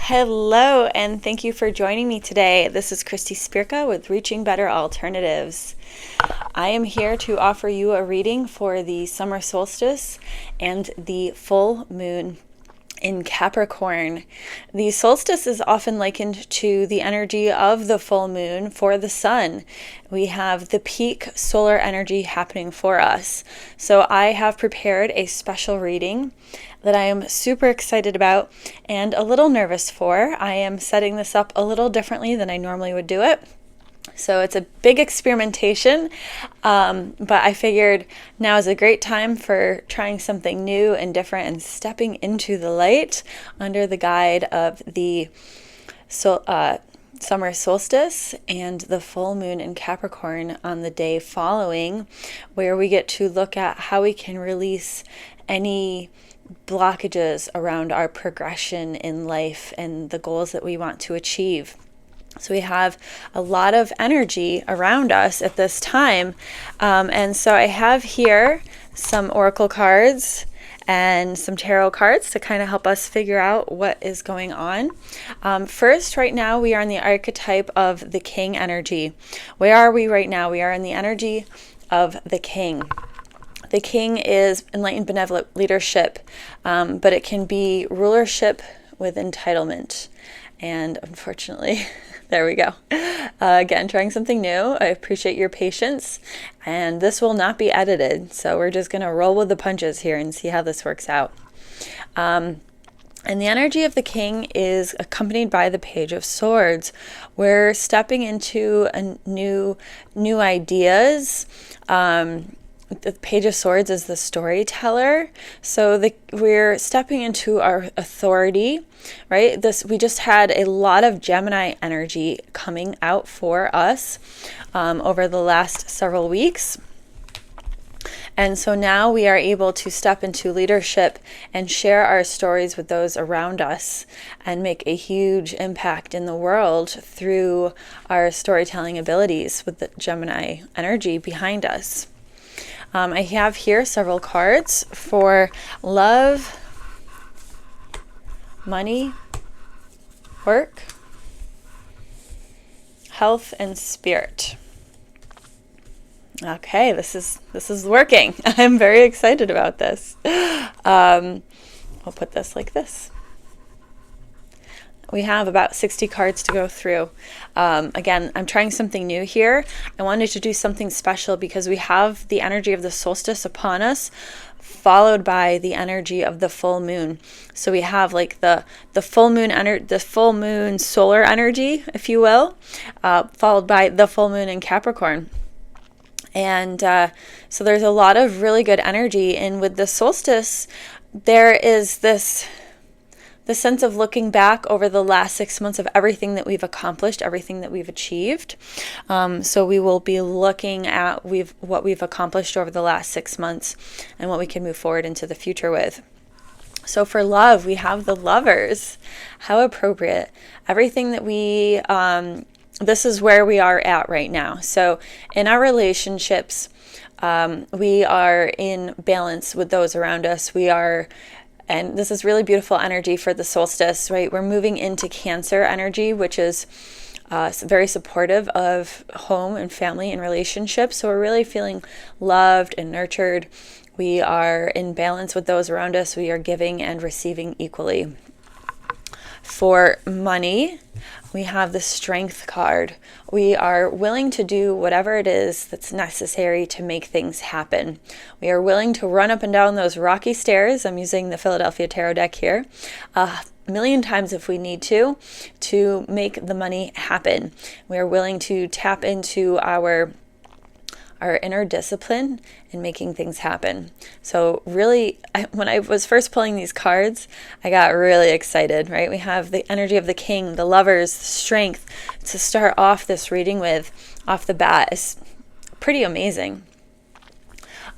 Hello, and thank you for joining me today. This is Christie Spirka with Reaching Better Alternatives. I am here to offer you a reading for the summer solstice and the full moon in Capricorn. The solstice is often likened to the energy of the full moon for the sun. We have the peak solar energy happening for us. So I have prepared a special reading that I am super excited about and a little nervous for. I am setting this up a little differently than I normally would do it. So it's a big experimentation, but I figured now is a great time for trying something new and different and stepping into the light under the guide of the summer solstice and the full moon in Capricorn on the day following, where we get to look at how we can release any blockages around our progression in life and the goals that we want to achieve. So we have a lot of energy around us at this time. And so I have here some oracle cards and some tarot cards to kind of help us figure out what is going on. First, right now, we are in the archetype of the king energy. Where are we right now? We are in the energy of the king. The king is enlightened benevolent leadership, but it can be rulership with entitlement. And unfortunately, there we go. Again, trying something new. I appreciate your patience. And this will not be edited. So we're just going to roll with the punches here and see how this works out. And the energy of the king is accompanied by the Page of Swords. We're stepping into a new ideas. The Page of Swords is the storyteller. So we're stepping into our authority, right? We just had a lot of Gemini energy coming out for us over the last several weeks. And so now we are able to step into leadership and share our stories with those around us and make a huge impact in the world through our storytelling abilities with the Gemini energy behind us. I have here several cards for love, money, work, health, and spirit. Okay, this is working. I'm very excited about this. I'll put this like this. We have about 60 cards to go through. Again, I'm trying something new here. I wanted to do something special because we have the energy of the solstice upon us, followed by the energy of the full moon. So we have like the full moon solar energy, if you will, followed by the full moon in Capricorn. And so there's a lot of really good energy. And with the solstice, there is the sense of looking back over the last 6 months of everything that we've accomplished, everything that we've achieved. So we will be looking at what we've accomplished over the last 6 months and what we can move forward into the future with. So for love, we have the Lovers. How appropriate. Everything that this is where we are at right now. So in our relationships, we are in balance with those around us. And this is really beautiful energy for the solstice, right? We're moving into Cancer energy, which is very supportive of home and family and relationships. So we're really feeling loved and nurtured. We are in balance with those around us. We are giving and receiving equally. For money, we have the Strength card. We are willing to do whatever it is that's necessary to make things happen. We are willing to run up and down those rocky stairs. I'm using the Philadelphia Tarot deck here. A million times if we need to make the money happen. We are willing to tap into our inner discipline in making things happen. So really, when I was first pulling these cards, I got really excited, right? We have the energy of the king, the Lovers, the strength to start off this reading with off the bat is pretty amazing.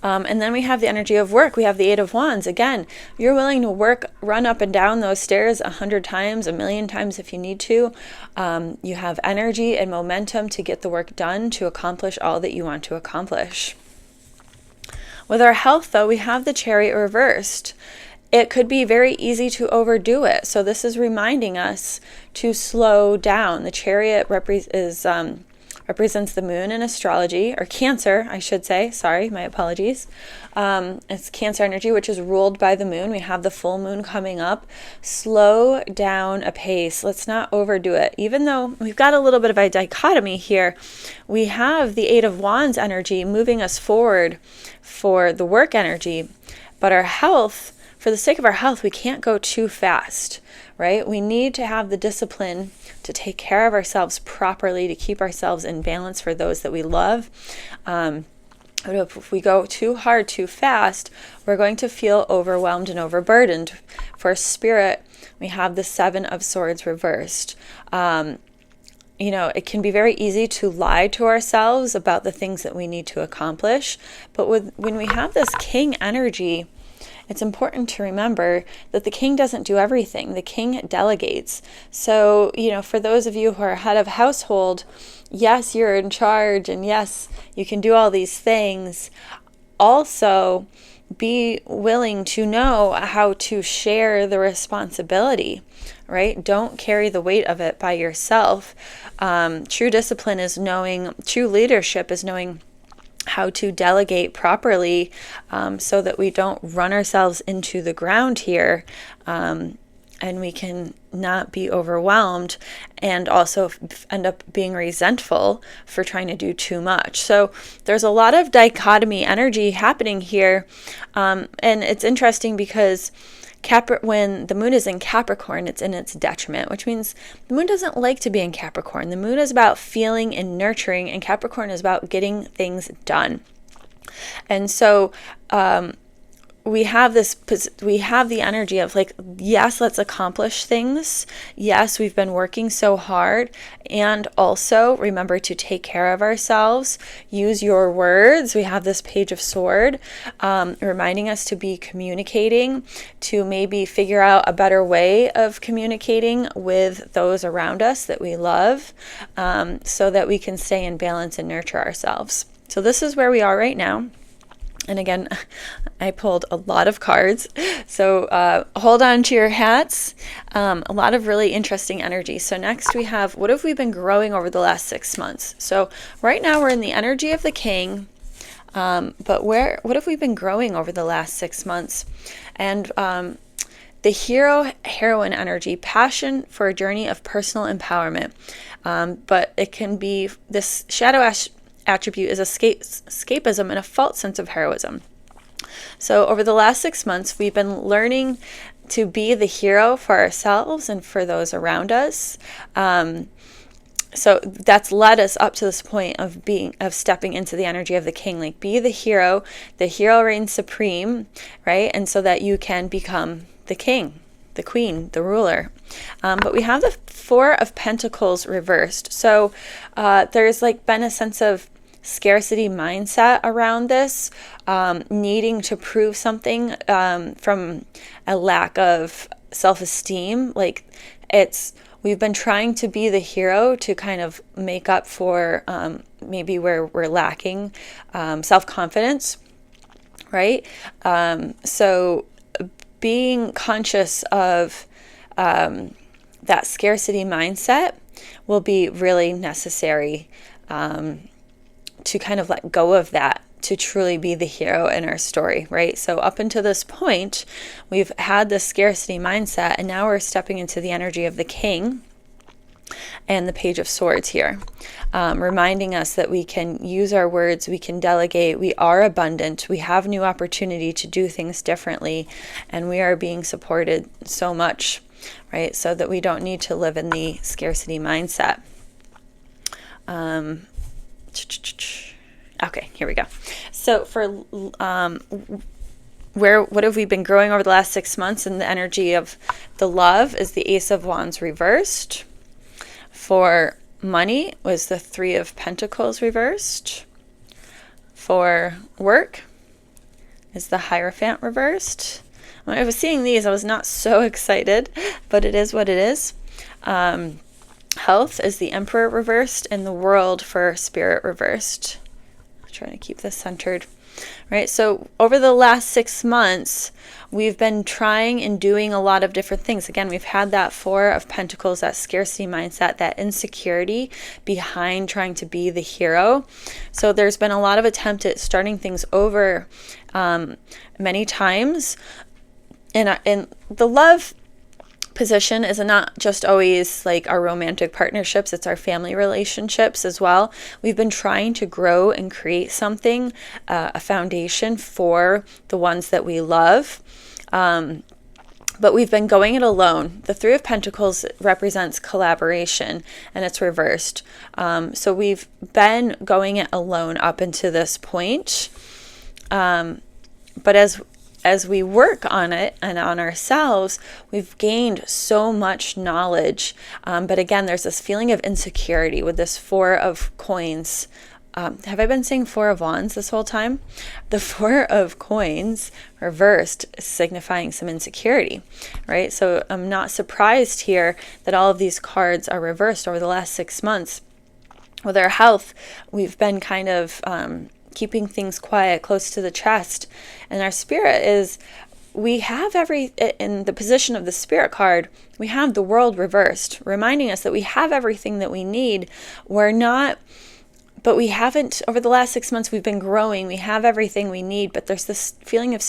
And then we have the energy of work. We have the Eight of Wands. Again, you're willing to run up and down those stairs 100 times, 1,000,000 times if you need to. You have energy and momentum to get the work done, to accomplish all that you want to accomplish. With our health, though, we have the Chariot reversed. it could be very easy to overdo it. So this is reminding us to slow down. The Chariot represents the moon in astrology, or Cancer, I should say. Sorry, my apologies. It's Cancer energy, which is ruled by the moon. We have the full moon coming up. Slow down a pace. Let's not overdo it. Even though we've got a little bit of a dichotomy here, we have the Eight of Wands energy moving us forward for the work energy, but our health, for the sake of our health, we can't go too fast, right? We need to have the discipline to take care of ourselves properly, to keep ourselves in balance for those that we love. If we go too hard, too fast, we're going to feel overwhelmed and overburdened. For Spirit, we have the Seven of Swords reversed. It can be very easy to lie to ourselves about the things that we need to accomplish. But when we have this King energy, it's important to remember that the king doesn't do everything. The king delegates. So, for those of you who are head of household, yes, you're in charge, and yes, you can do all these things. Also, be willing to know how to share the responsibility, right? Don't carry the weight of it by yourself. True discipline is true leadership is knowing how to delegate properly, so that we don't run ourselves into the ground here, and we can not be overwhelmed and also end up being resentful for trying to do too much. So there's a lot of dichotomy energy happening here, and it's interesting because when the moon is in Capricorn, it's in its detriment, which means the moon doesn't like to be in Capricorn. The moon is about feeling and nurturing, and Capricorn is about getting things done. And so we have the energy of yes, let's accomplish things. Yes, we've been working so hard. And also remember to take care of ourselves. Use your words. We have this Page of Sword, reminding us to be communicating, to maybe figure out a better way of communicating with those around us that we love, so that we can stay in balance and nurture ourselves. So this is where we are right now. And again, I pulled a lot of cards, so hold on to your hats. A lot of really interesting energy. So next we have, what have we been growing over the last 6 months? So right now we're in the energy of the king, but what have we been growing over the last 6 months? And the hero-heroine energy, passion for a journey of personal empowerment. But it can be, this shadow attribute is escapism and a false sense of heroism. So over the last 6 months, we've been learning to be the hero for ourselves and for those around us. So that's led us up to this point of stepping into the energy of the king. Be the hero reigns supreme, right? And so that you can become the king, the queen, the ruler. But we have the Four of Pentacles reversed. So there's been a sense of scarcity mindset around this, needing to prove something, from a lack of self-esteem. We've been trying to be the hero to kind of make up for maybe where we're lacking self-confidence, right? So being conscious of that scarcity mindset will be really necessary, to kind of let go of that, to truly be the hero in our story, right? So up until this point, we've had this scarcity mindset, and now we're stepping into the energy of the king and the Page of Swords here, reminding us that we can use our words, we can delegate, we are abundant, we have new opportunity to do things differently, and we are being supported so much, right? So that we don't need to live in the scarcity mindset. Okay, here we go. So for what have we been growing over the last 6 months? And the energy of the love is the Ace of Wands reversed. For money was the Three of Pentacles reversed. For work is the Hierophant reversed. When I was seeing these, I was not so excited, but it is what it is. Health is the Emperor reversed, and the World for Spirit reversed. I'm trying to keep this centered. right? So over the last 6 months, we've been trying and doing a lot of different things. Again, we've had that Four of Pentacles, that scarcity mindset, that insecurity behind trying to be the hero. So there's been a lot of attempt at starting things over many times. And the love position is not just always like our romantic partnerships, it's our family relationships as well. We've been trying to grow and create something, a foundation for the ones that we love. But we've been going it alone. The Three of Pentacles represents collaboration, and it's reversed. So we've been going it alone up until this point. But as we work on it and on ourselves, we've gained so much knowledge. But again, there's this feeling of insecurity with this Four of Coins. Have I been saying Four of Wands this whole time? The Four of Coins reversed, signifying some insecurity, right? So I'm not surprised here that all of these cards are reversed over the last 6 months. With our health, we've been kind of keeping things quiet, close to the chest. And our spirit is, we have in the position of the Spirit card, we have the World reversed, reminding us that we have everything that we need. But we haven't, over the last 6 months, we've been growing. We have everything we need, but there's this feeling of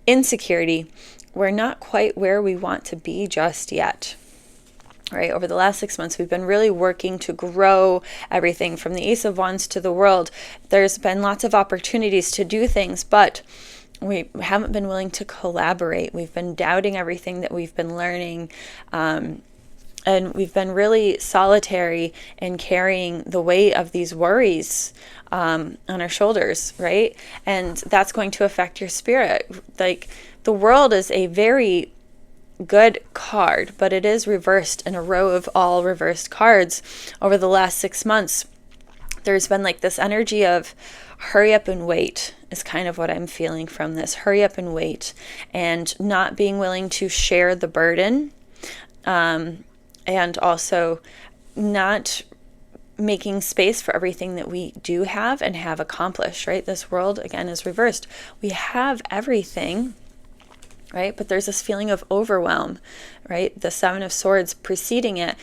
insecurity. We're not quite where we want to be just yet. Right, over the last 6 months, we've been really working to grow everything from the Ace of Wands to the World. There's been lots of opportunities to do things, but we haven't been willing to collaborate. We've been doubting everything that we've been learning. And we've been really solitary in carrying the weight of these worries on our shoulders, right? And that's going to affect your spirit. Like, the World is a very good card, but it is reversed in a row of all reversed cards over the last 6 months. There's been like this energy of hurry up and wait is kind of what I'm feeling from this. Hurry up and wait, and not being willing to share the burden, and also not making space for everything that we do have and have accomplished, right? This World, again, is reversed. We have everything, right? But there's this feeling of overwhelm, right? The Seven of Swords preceding it.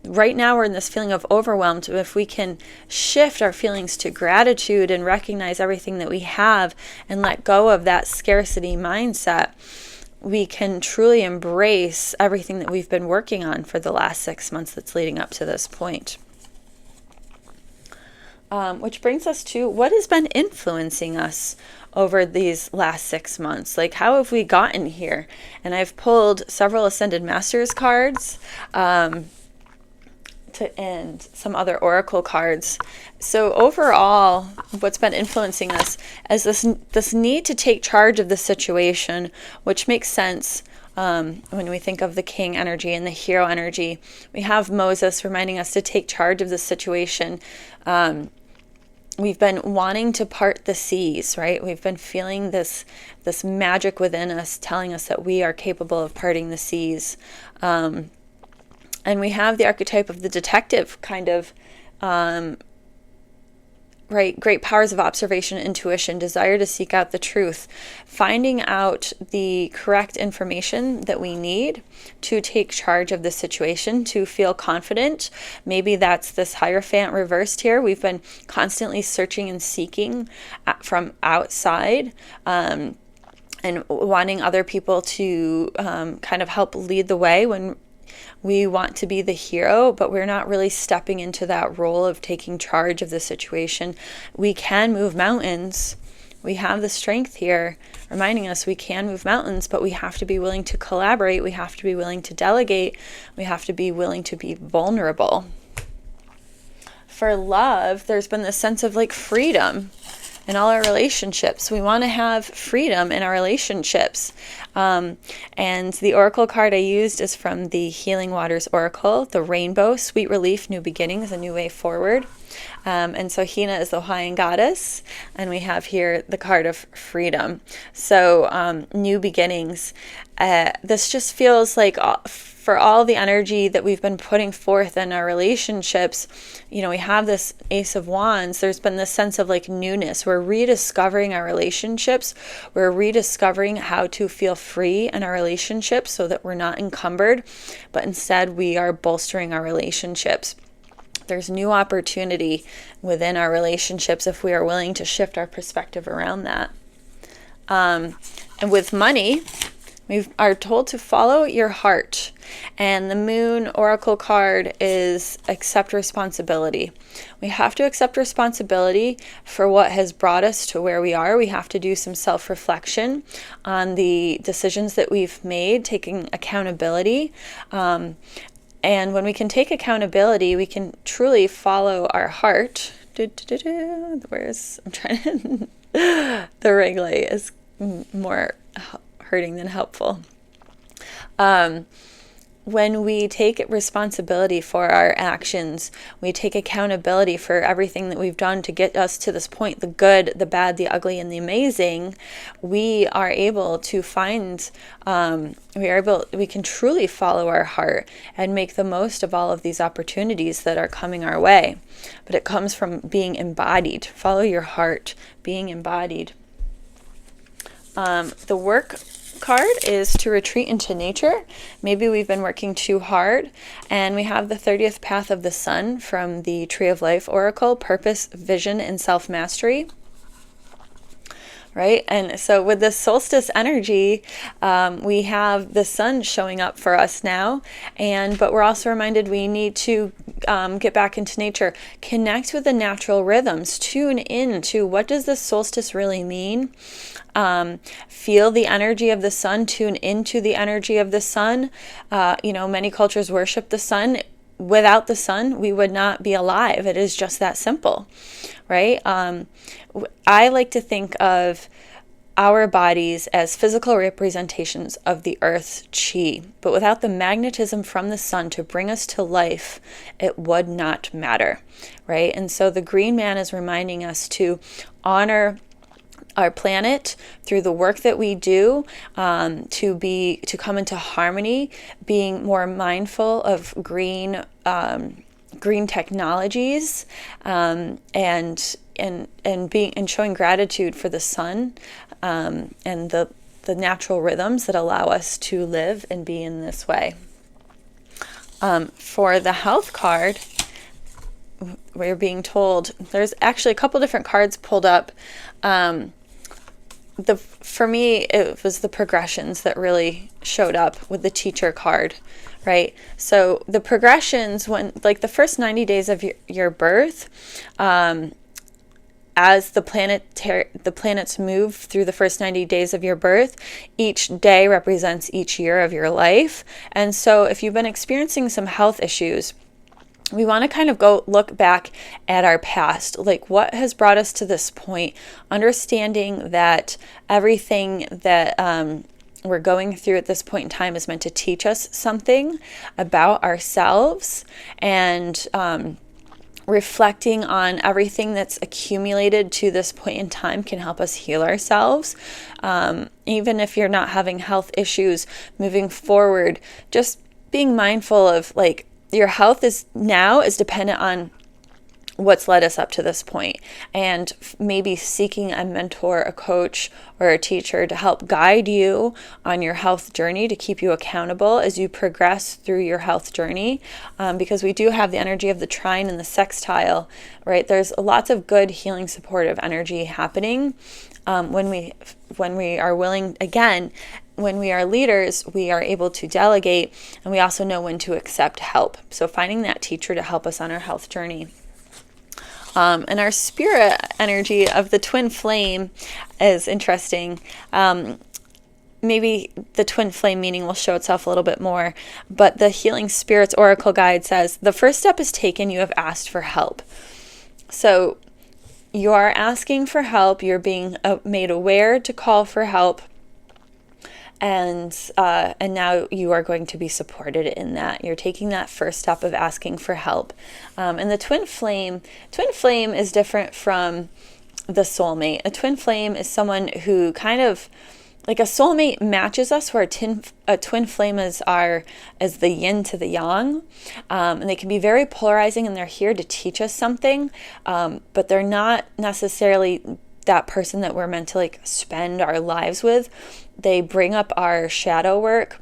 Right now we're in this feeling of overwhelmed. If we can shift our feelings to gratitude and recognize everything that we have and let go of that scarcity mindset, we can truly embrace everything that we've been working on for the last 6 months that's leading up to this point. Which brings us to what has been influencing us over these last 6 months. Like, how have we gotten here? And I've pulled several Ascended Masters cards and some other Oracle cards. So overall, what's been influencing us is this need to take charge of the situation, which makes sense. When we think of the king energy and the hero energy, we have Moses reminding us to take charge of the situation. We've been wanting to part the seas, right? We've been feeling this magic within us telling us that we are capable of parting the seas. And we have the archetype of the detective kind of, right? Great powers of observation, intuition, desire to seek out the truth, finding out the correct information that we need to take charge of the situation, to feel confident. Maybe that's this Hierophant reversed here. We've been constantly searching and seeking from outside, and wanting other people to kind of help lead the way when we want to be the hero, but we're not really stepping into that role of taking charge of the situation. We can move mountains. We have the strength here reminding us we can move mountains, but we have to be willing to collaborate. We have to be willing to delegate. We have to be willing to be vulnerable. For love, there's been this sense of like freedom in all our relationships. We want to have freedom in our relationships. And the Oracle card I used is from the Healing Waters Oracle, the Rainbow, Sweet Relief, New Beginnings, A New Way Forward. And so Hina is the Hawaiian goddess, and we have here the card of freedom. So new beginnings. This just feels like for all the energy that we've been putting forth in our relationships, we have this Ace of Wands. There's been this sense of like newness. We're rediscovering our relationships. We're rediscovering how to feel free in our relationships so that we're not encumbered, but instead we are bolstering our relationships. There's new opportunity within our relationships if we are willing to shift our perspective around that. And with money, we are told to follow your heart. And the Moon Oracle card is accept responsibility. We have to accept responsibility for what has brought us to where we are. We have to do some self-reflection on the decisions that we've made, taking accountability. And when we can take accountability, we can truly follow our heart. Where's, I'm trying to, the ring light is more hurting than helpful. When we take responsibility for our actions, we take accountability for everything that we've done to get us to this point, the good, the bad, the ugly, and the amazing, we are able to find, we can truly follow our heart and make the most of all of these opportunities that are coming our way. But it comes from being embodied. Follow your heart, being embodied. The work card is to retreat into nature. Maybe we've been working too hard, and we have the 30th path of the sun from the Tree of Life Oracle, purpose, vision, and self-mastery. Right? And so with this solstice energy, we have the sun showing up for us now, but we're also reminded we need to get back into nature, connect with the natural rhythms, tune in to what does this solstice really mean? Feel the energy of the sun, tune into the energy of the sun. Many cultures worship the sun. Without the sun, we would not be alive. It is just that simple, right? I like to think of our bodies as physical representations of the earth's chi, but without the magnetism from the sun to bring us to life, it would not matter, right? And so the green man is reminding us to honor our planet through the work that we do, to come into harmony, being more mindful of green technologies, and showing gratitude for the sun, and the natural rhythms that allow us to live and be in this way. For the health card, we're being told there's actually a couple different cards pulled up. For me, it was the progressions that really showed up with the teacher card, right? So the progressions, when like the first 90 days of your birth, as the planets move through the first 90 days of your birth, each day represents each year of your life. And so if you've been experiencing some health issues, we want to kind of go look back at our past, like what has brought us to this point, understanding that everything that we're going through at this point in time is meant to teach us something about ourselves, and reflecting on everything that's accumulated to this point in time can help us heal ourselves. Even if you're not having health issues moving forward, just being mindful of like, your health is dependent on what's led us up to this point, and maybe seeking a mentor, a coach, or a teacher to help guide you on your health journey, to keep you accountable as you progress through your health journey, because we do have the energy of the trine and the sextile, right? There's lots of good healing supportive energy happening when we are willing, again, when we are leaders, we are able to delegate, and we also know when to accept help. So finding that teacher to help us on our health journey. And our spirit energy of the twin flame is interesting. Maybe the twin flame meaning will show itself a little bit more, but the Healing Spirits Oracle Guide says, the first step is taken, you have asked for help. So you are asking for help, you're being made aware to call for help, and now you are going to be supported in that. You're taking that first step of asking for help. And the twin flame is different from the soulmate. A twin flame is someone who kind of like a soulmate matches us, where a twin flame is the yin to the yang, and they can be very polarizing, and they're here to teach us something, but they're not necessarily that person that we're meant to like spend our lives with. They bring up our shadow work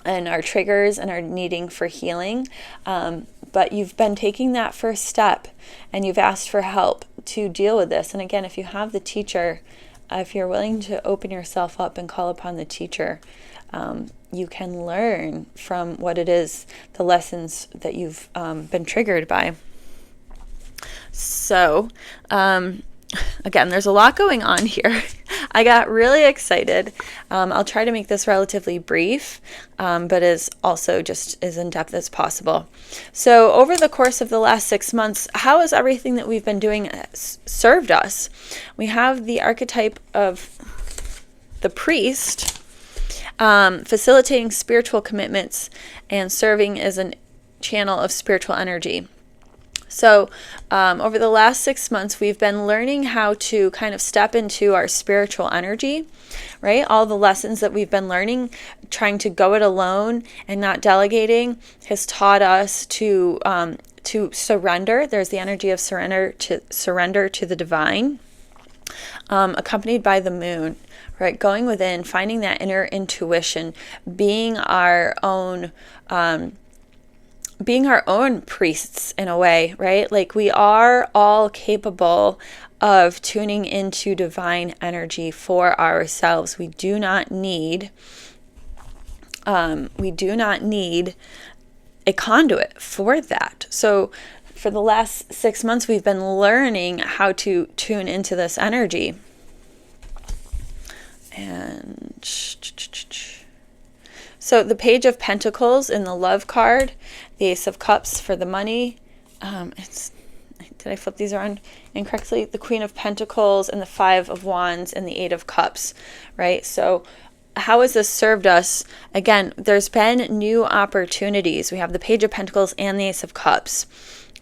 and our triggers and our needing for healing, but you've been taking that first step and you've asked for help to deal with this. And again, if you have the teacher, if you're willing to open yourself up and call upon the teacher, you can learn from what it is, the lessons that you've been triggered by. So, again, there's a lot going on here. I got really excited. I'll try to make this relatively brief, but is also just as in-depth as possible. So over the course of the last 6 months, how has everything that we've been doing served us? We have the archetype of the priest, facilitating spiritual commitments and serving as a channel of spiritual energy. So over the last 6 months, we've been learning how to kind of step into our spiritual energy, right? All the lessons that we've been learning, trying to go it alone and not delegating, has taught us to surrender. There's the energy of surrender to the divine, accompanied by the moon, right? Going within, finding that inner intuition, being our own priests in a way, right? Like we are all capable of tuning into divine energy for ourselves. We do not need a conduit for that. So for the last 6 months, we've been learning how to tune into this energy. And so the Page of Pentacles in the Love card, the Ace of Cups for the money. Did I flip these around incorrectly? The Queen of Pentacles and the Five of Wands and the Eight of Cups, right? So how has this served us? Again, there's been new opportunities. We have the Page of Pentacles and the Ace of Cups,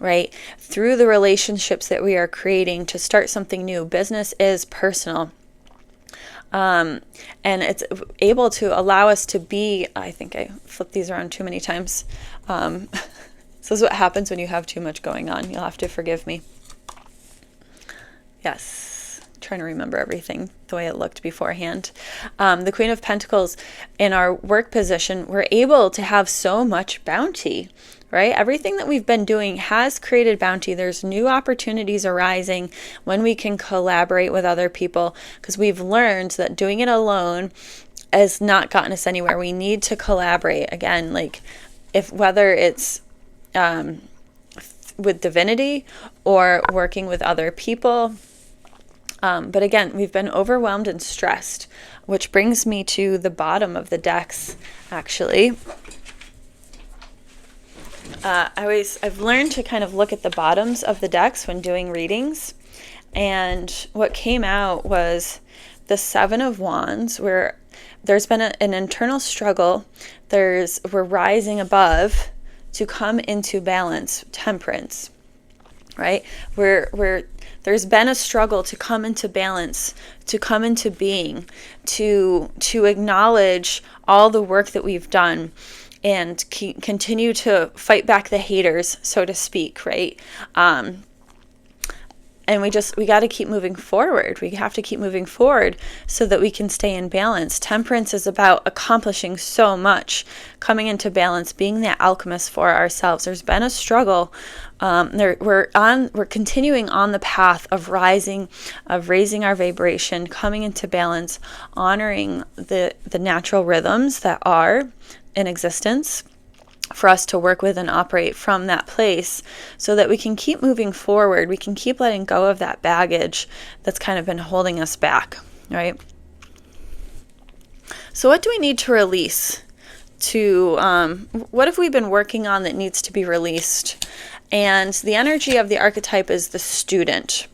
right? Through the relationships that we are creating to start something new. Business is personal. And it's able to allow us to be, I think I flipped these around too many times. This is what happens when you have too much going on. You'll have to forgive me. Yes. Trying to remember everything the way it looked beforehand. The Queen of Pentacles in our work position, we're able to have so much bounty, right? Everything that we've been doing has created bounty. There's new opportunities arising when we can collaborate with other people, because we've learned that doing it alone has not gotten us anywhere. We need to collaborate. Again, like whether it's with divinity or working with other people. But again, we've been overwhelmed and stressed, which brings me to the bottom of the decks, actually. I've learned to kind of look at the bottoms of the decks when doing readings. And what came out was the Seven of Wands, where there's been an internal struggle. We're rising above to come into balance, temperance, right? There's been a struggle to come into balance, to come into being, to acknowledge all the work that we've done and continue to fight back the haters, so to speak, right? And we got to keep moving forward. We have to keep moving forward so that we can stay in balance. Temperance is about accomplishing so much, coming into balance, being that alchemist for ourselves. There's been a struggle. We're continuing on the path of raising our vibration, coming into balance, honoring the natural rhythms that are in existence, for us to work with and operate from that place so that we can keep moving forward. We can keep letting go of that baggage that's kind of been holding us back, right? So what do we need to release? What have we been working on that needs to be released? And the energy of the archetype is the student,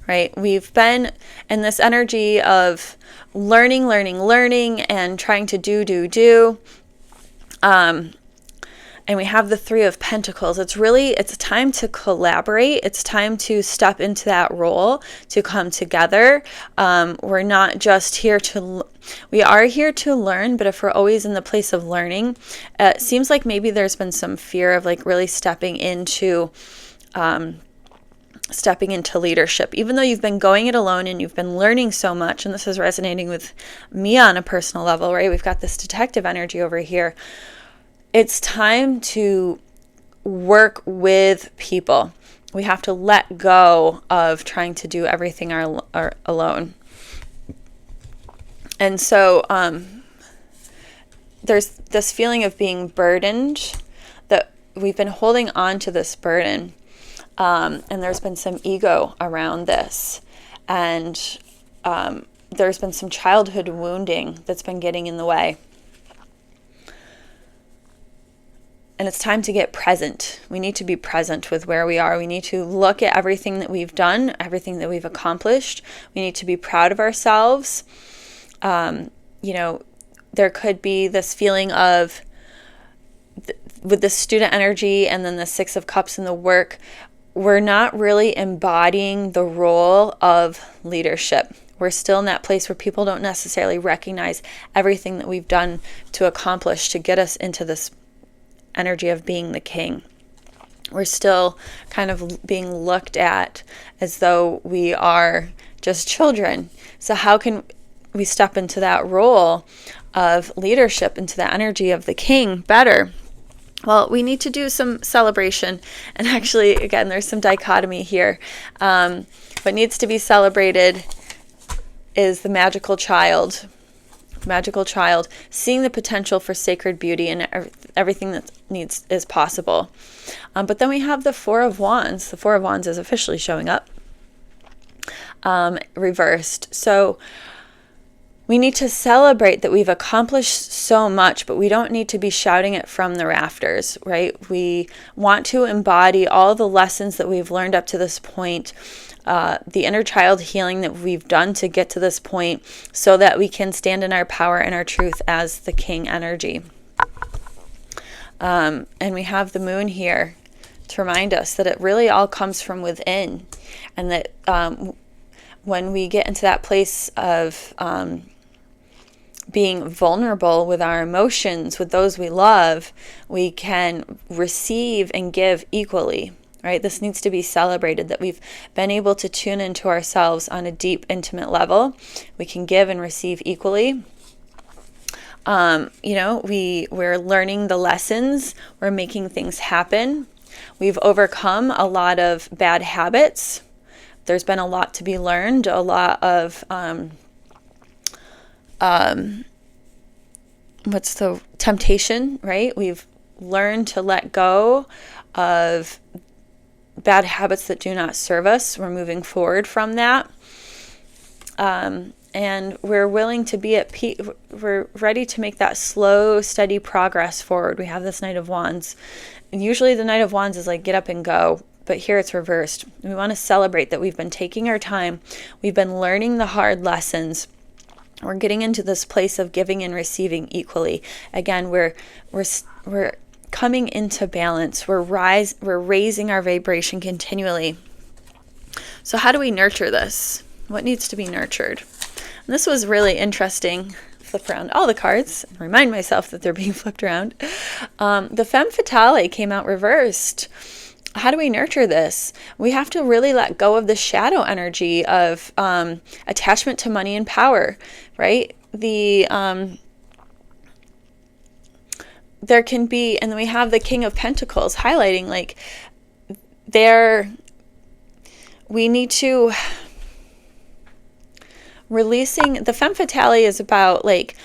right? We've been in this energy of learning, and trying to do. And we have the Three of Pentacles. It's time to collaborate. It's time to step into that role, to come together. We're not just here we are here to learn, but if we're always in the place of learning, it seems like maybe there's been some fear of like really stepping into leadership, even though you've been going it alone and you've been learning so much. And this is resonating with me on a personal level, right? We've got this detective energy over here. It's time to work with people. We have to let go of trying to do everything alone. And so there's this feeling of being burdened, that we've been holding on to this burden. And there's been some ego around this. And there's been some childhood wounding that's been getting in the way. And it's time to get present. We need to be present with where we are. We need to look at everything that we've done, everything that we've accomplished. We need to be proud of ourselves. There could be this feeling of, with the student energy and then the Six of Cups and the work, we're not really embodying the role of leadership. We're still in that place where people don't necessarily recognize everything that we've done to accomplish to get us into this energy of being the king. We're still kind of being looked at as though we are just children. So how can we step into that role of leadership, into the energy of the king better? Well, we need to do some celebration. And actually, again, there's some dichotomy here. What needs to be celebrated is the magical child, seeing the potential for sacred beauty and everything that is possible. But then we have the Four of Wands. The Four of Wands is officially showing up, reversed. So we need to celebrate that we've accomplished so much, but we don't need to be shouting it from the rafters, right? We want to embody all the lessons that we've learned up to this point, the inner child healing that we've done to get to this point, so that we can stand in our power and our truth as the king energy. And we have the moon here to remind us that it really all comes from within, and that when we get into that place of being vulnerable with our emotions, with those we love, we can receive and give equally, right? This needs to be celebrated, that we've been able to tune into ourselves on a deep, intimate level. We can give and receive equally. We're learning the lessons. We're making things happen. We've overcome a lot of bad habits. There's been a lot to be learned, a lot of temptation, right? We've learned to let go of bad habits that do not serve us. We're moving forward from that. And we're willing to be at peace. We're ready to make that slow, steady progress forward. We have this Knight of Wands. And usually the Knight of Wands is like get up and go, but here it's reversed. We want to celebrate that we've been taking our time. We've been learning the hard lessons. We're getting into this place of giving and receiving equally. Again, we're coming into balance. We're raising our vibration continually. So how do we nurture this? What needs to be nurtured? And this was really interesting. Flip around all the cards and remind myself that they're being flipped around. The Femme Fatale came out reversed. How do we nurture this? We have to really let go of the shadow energy of attachment to money and power, right? There can be, and then we have the King of Pentacles highlighting like we need to releasing. The Femme Fatale is about like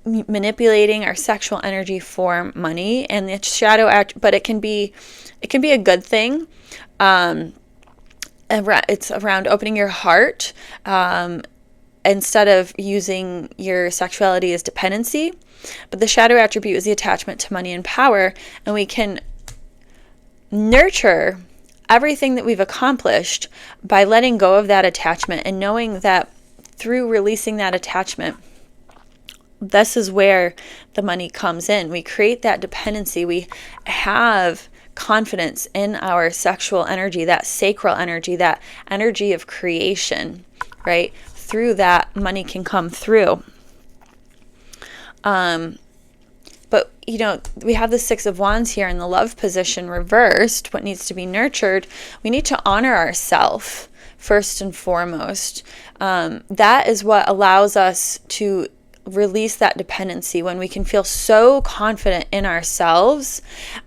manipulating our sexual energy for money, and the shadow act, but it can be a good thing. It's around opening your heart instead of using your sexuality as dependency. But the shadow attribute is the attachment to money and power, and we can nurture everything that we've accomplished by letting go of that attachment and knowing that through releasing that attachment, this is where the money comes in. We create that dependency. We have confidence in our sexual energy, that sacral energy, that energy of creation, right? Through that, money can come through. But, we have the Six of Wands here in the love position reversed. What needs to be nurtured? We need to honor ourselves first and foremost. That is what allows us to release that dependency, when we can feel so confident in ourselves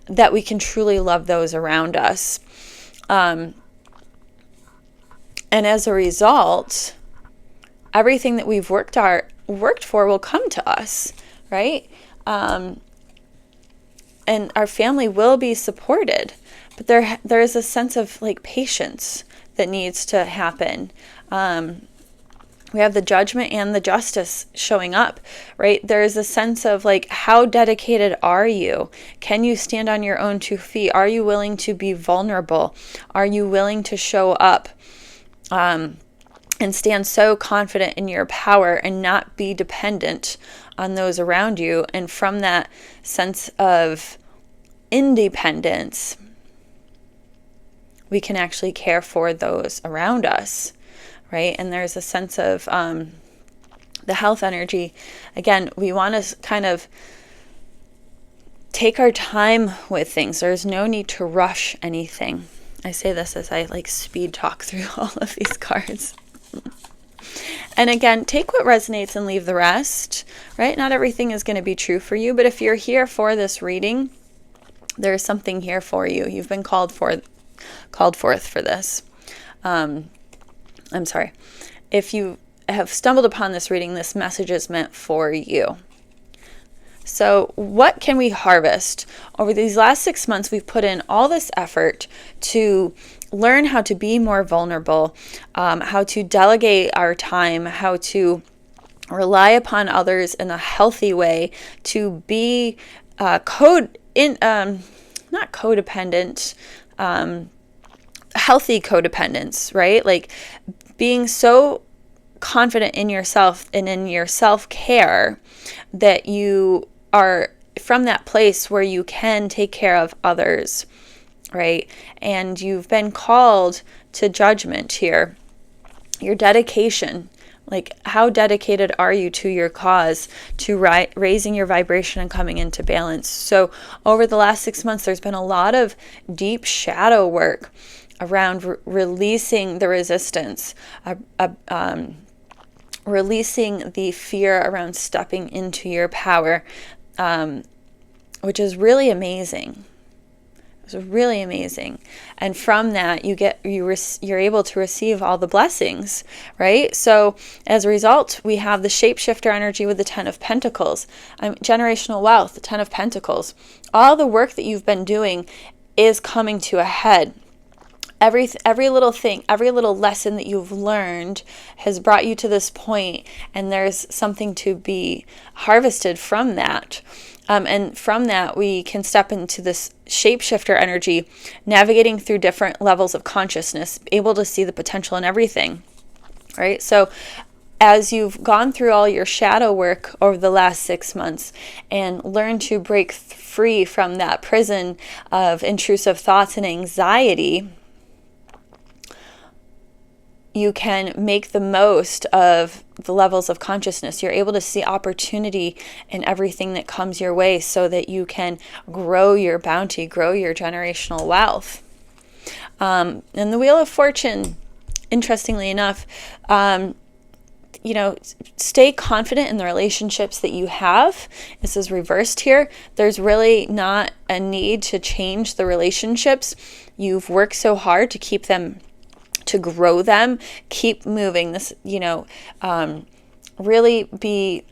that we can truly love those around us. And as a result, everything that we've worked for will come to us, right? And our family will be supported, but there is a sense of patience that needs to happen. We have the Judgment and the Justice showing up, right? There is a sense of how dedicated are you? Can you stand on your own 2 feet? Are you willing to be vulnerable? Are you willing to show up and stand so confident in your power and not be dependent on those around you? And from that sense of independence, we can actually care for those around us, right? And there's a sense of the health energy. Again, we want to kind of take our time with things. There's no need to rush anything. I say this as I speed talk through all of these cards. And again, take what resonates and leave the rest, right? Not everything is going to be true for you, but if you're here for this reading, there's something here for you. You've been called forth for this. I'm sorry. If you have stumbled upon this reading, this message is meant for you. So what can we harvest? Over these last 6 months, we've put in all this effort to learn how to be more vulnerable, how to delegate our time, how to rely upon others in a healthy way, to be not codependent, healthy codependence, right? Being so confident in yourself and in your self-care that you are from that place where you can take care of others, right? And you've been called to judgment here. Your dedication, how dedicated are you to your cause, to raising your vibration and coming into balance? So over the last 6 months, there's been a lot of deep shadow work around releasing the resistance, releasing the fear around stepping into your power, which is really amazing. It's really amazing. And from that, you're able to receive all the blessings, right? So as a result, we have the shapeshifter energy with the 10 of Pentacles, generational wealth, the 10 of Pentacles. All the work that you've been doing is coming to a head. Every little thing, every little lesson that you've learned has brought you to this point, and there's something to be harvested from that. And from that, we can step into this shapeshifter energy, navigating through different levels of consciousness, able to see the potential in everything, right? So as you've gone through all your shadow work over the last 6 months and learned to break free from that prison of intrusive thoughts and anxiety, you can make the most of the levels of consciousness. You're able to see opportunity in everything that comes your way so that you can grow your bounty, grow your generational wealth. And the Wheel of Fortune, interestingly enough, stay confident in the relationships that you have. This is reversed here. There's really not a need to change the relationships. You've worked so hard to keep them, to grow them, keep moving. This, really be,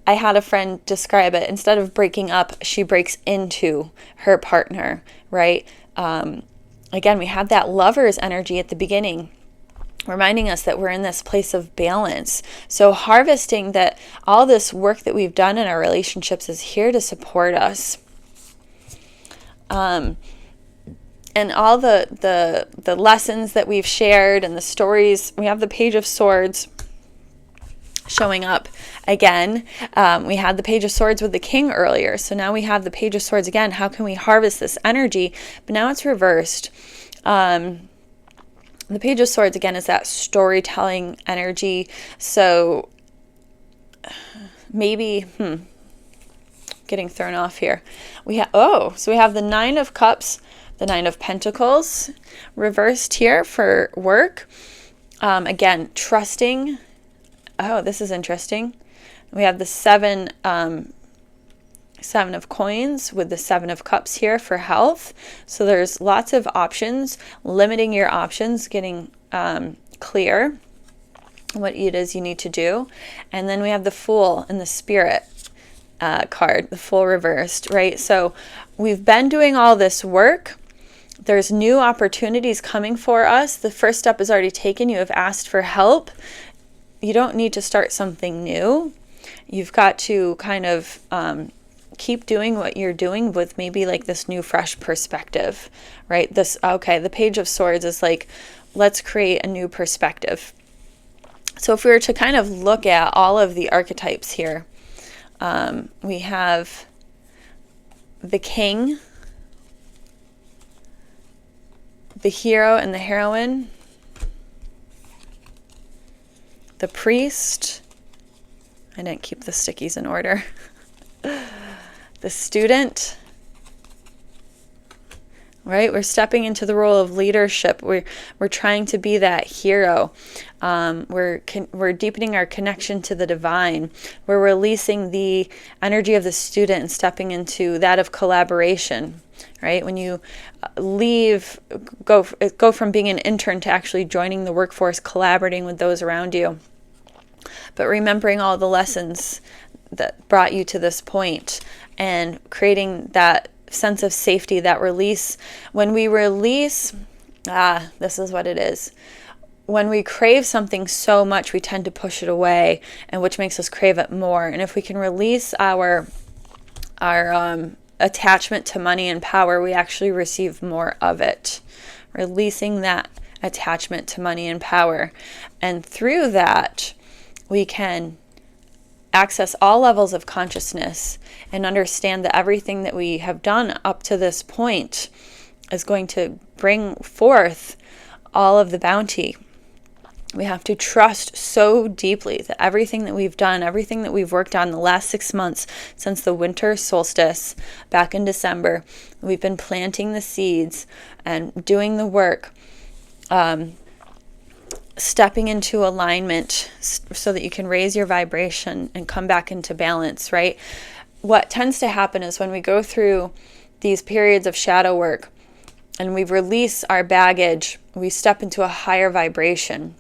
I had a friend describe it, instead of breaking up, she breaks into her partner, right? Again, we have that lover's energy at the beginning, reminding us that we're in this place of balance. So harvesting that all this work that we've done in our relationships is here to support us. And all the lessons that we've shared and the stories. We have the Page of Swords. showing up again. We had the Page of Swords with the King earlier, so now we have the Page of Swords again. How can we harvest this energy? But now it's reversed. The Page of Swords again is that storytelling energy. So maybe getting thrown off here. So we have the Nine of Cups, the Nine of Pentacles reversed here for work. Again, trusting. Oh, this is interesting. We have the Seven of Coins with the Seven of Cups here for health. So there's lots of options, limiting your options, getting clear what it is you need to do. And then we have the Fool and the Spirit card, the Fool reversed, right? So we've been doing all this work. There's new opportunities coming for us. The first step is already taken. You have asked for help. You don't need to start something new. You've got to kind of keep doing what you're doing with maybe like this new fresh perspective, right? The Page of Swords is like, let's create a new perspective. So if we were to kind of look at all of the archetypes here, we have the King, the Hero and the Heroine, the Priest. I didn't keep the stickies in order. The Student. Right? We're stepping into the role of leadership. We're trying to be that hero. We're deepening our connection to the divine. We're releasing the energy of the student and stepping into that of collaboration. Right? When you go from being an intern to actually joining the workforce, collaborating with those around you, but remembering all the lessons that brought you to this point and creating that sense of safety, that release. When we release, this is what it is. When we crave something so much, we tend to push it away, and which makes us crave it more. And if we can release our attachment to money and power, we actually receive more of it. Releasing that attachment to money and power. And through that, we can access all levels of consciousness and understand that everything that we have done up to this point is going to bring forth all of the bounty. We have to trust so deeply that everything that we've done, everything that we've worked on the last 6 months since the winter solstice back in December, we've been planting the seeds and doing the work, stepping into alignment so that you can raise your vibration and come back into balance, right? What tends to happen is when we go through these periods of shadow work and we release our baggage, we step into a higher vibration.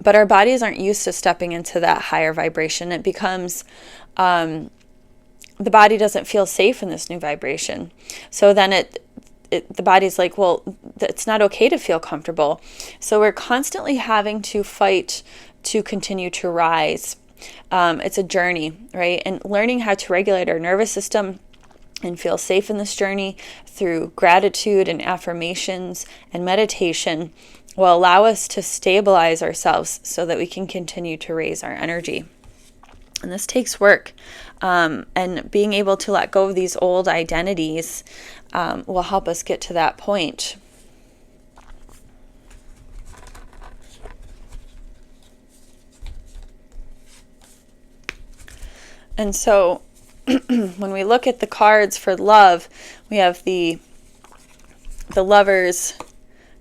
But our bodies aren't used to stepping into that higher vibration. It becomes, the body doesn't feel safe in this new vibration. So then the body's like, well, it's not okay to feel comfortable. So we're constantly having to fight to continue to rise. It's a journey, right? And learning how to regulate our nervous system and feel safe in this journey through gratitude and affirmations and meditation will allow us to stabilize ourselves so that we can continue to raise our energy. And this takes work. And being able to let go of these old identities will help us get to that point. And so when we look at the cards for love, we have the Lovers,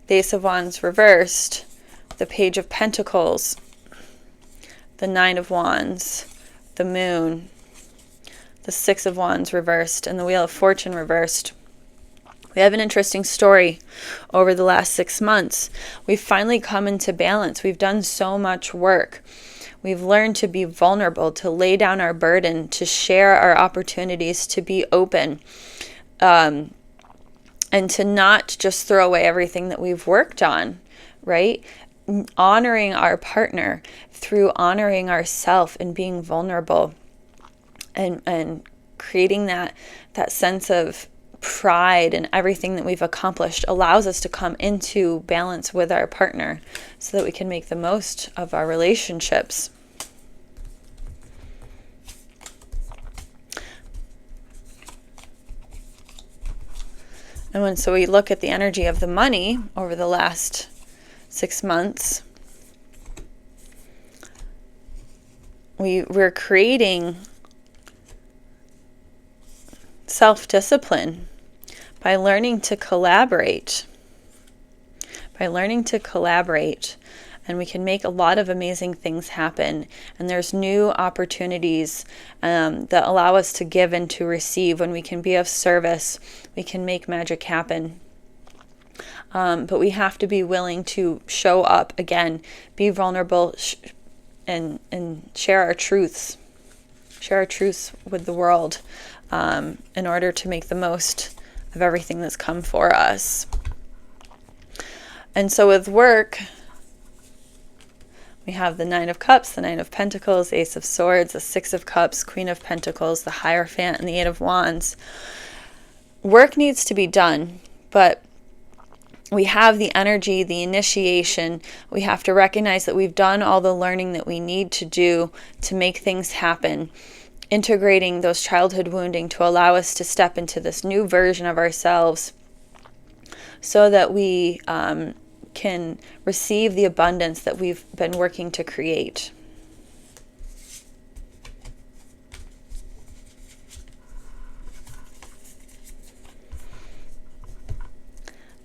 the Ace of Wands reversed, the Page of Pentacles, the Nine of Wands, the Moon, the Six of Wands reversed, and the Wheel of Fortune reversed. We have an interesting story over the last 6 months. We've finally come into balance. We've done so much work. We've learned to be vulnerable, to lay down our burden, to share our opportunities, to be open, and to not just throw away everything that we've worked on, right? Honoring our partner through honoring ourselves and being vulnerable and creating that sense of pride in everything that we've accomplished allows us to come into balance with our partner so that we can make the most of our relationships. And so we look at the energy of the money over the last 6 months, we're creating self-discipline by learning to collaborate. And we can make a lot of amazing things happen. And there's new opportunities that allow us to give and to receive. When we can be of service, we can make magic happen. But we have to be willing to show up again, be vulnerable, and share our truths. Share our truths with the world in order to make the most of everything that's come for us. And so with work, we have the 9 of Cups, the 9 of Pentacles, Ace of Swords, the 6 of Cups, Queen of Pentacles, the Hierophant, and the 8 of Wands. Work needs to be done, but we have the energy, the initiation. We have to recognize that we've done all the learning that we need to do to make things happen, integrating those childhood wounding to allow us to step into this new version of ourselves so that we can receive the abundance that we've been working to create.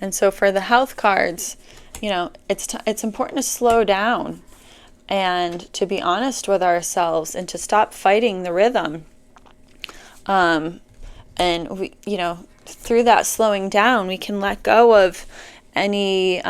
And so for the health cards, it's important to slow down and to be honest with ourselves and to stop fighting the rhythm. And we, through that slowing down, we can let go of any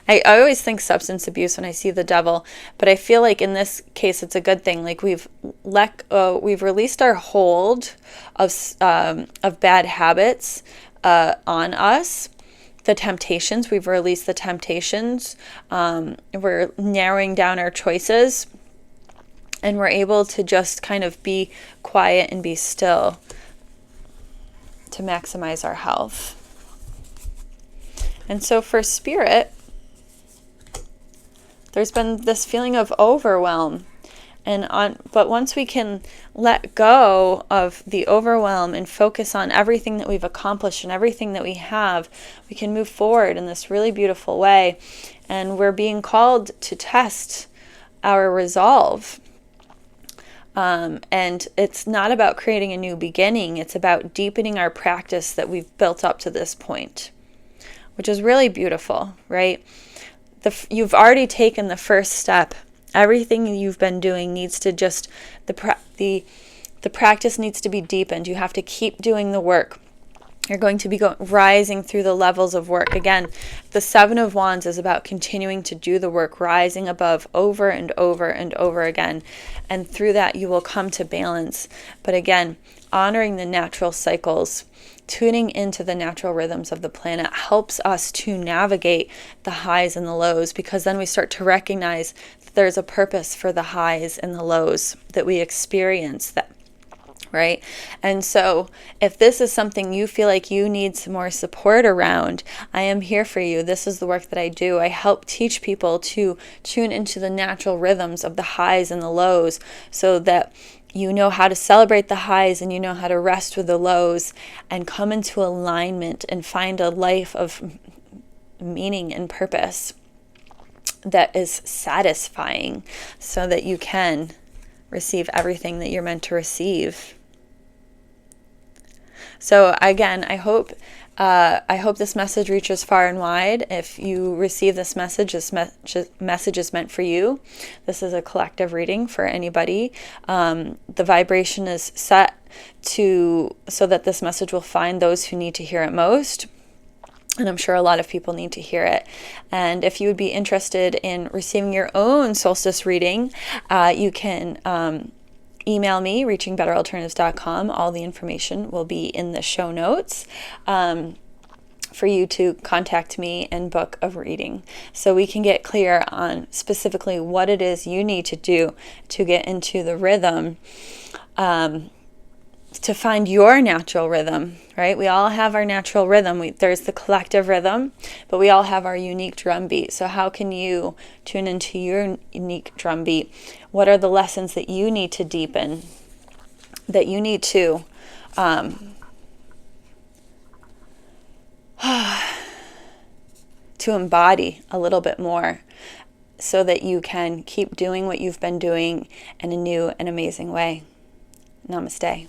I always think substance abuse when I see the devil, but I feel like in this case it's a good thing. Like we've released our hold of bad habits on us. The temptations, we've released the temptations. We're narrowing down our choices, and we're able to just kind of be quiet and be still to maximize our health. And so for spirit, there's been this feeling of overwhelm, but once we can let go of the overwhelm and focus on everything that we've accomplished and everything that we have, we can move forward in this really beautiful way. And we're being called to test our resolve. And it's not about creating a new beginning. It's about deepening our practice that we've built up to this point, which is really beautiful, right? You've already taken the first step. Everything you've been doing needs to just, the practice needs to be deepened. You have to keep doing the work. You're going to be rising through the levels of work. Again, the 7 of Wands is about continuing to do the work, rising above over and over and over again. And through that, you will come to balance. But again, honoring the natural cycles, tuning into the natural rhythms of the planet helps us to navigate the highs and the lows, because then we start to recognize that there's a purpose for the highs and the lows that we experience, right? And so if this is something you feel like you need some more support around, I am here for you. This is the work that I do. I help teach people to tune into the natural rhythms of the highs and the lows so that you know how to celebrate the highs and you know how to rest with the lows and come into alignment and find a life of meaning and purpose that is satisfying so that you can receive everything that you're meant to receive. So again, I hope this message reaches far and wide. If you receive this message is meant for you. This is a collective reading for anybody. The vibration is set so that this message will find those who need to hear it most. And I'm sure a lot of people need to hear it. And if you would be interested in receiving your own solstice reading, you can email me, reachingbetteralternatives.com. All the information will be in the show notes for you to contact me and book a reading so we can get clear on specifically what it is you need to do to get into the rhythm, to find your natural rhythm, right? We all have our natural rhythm. There's the collective rhythm, but we all have our unique drum beat. So how can you tune into your unique drum beat? What are the lessons that you need to deepen that you need to to embody a little bit more so that you can keep doing what you've been doing in a new and amazing way. Namaste.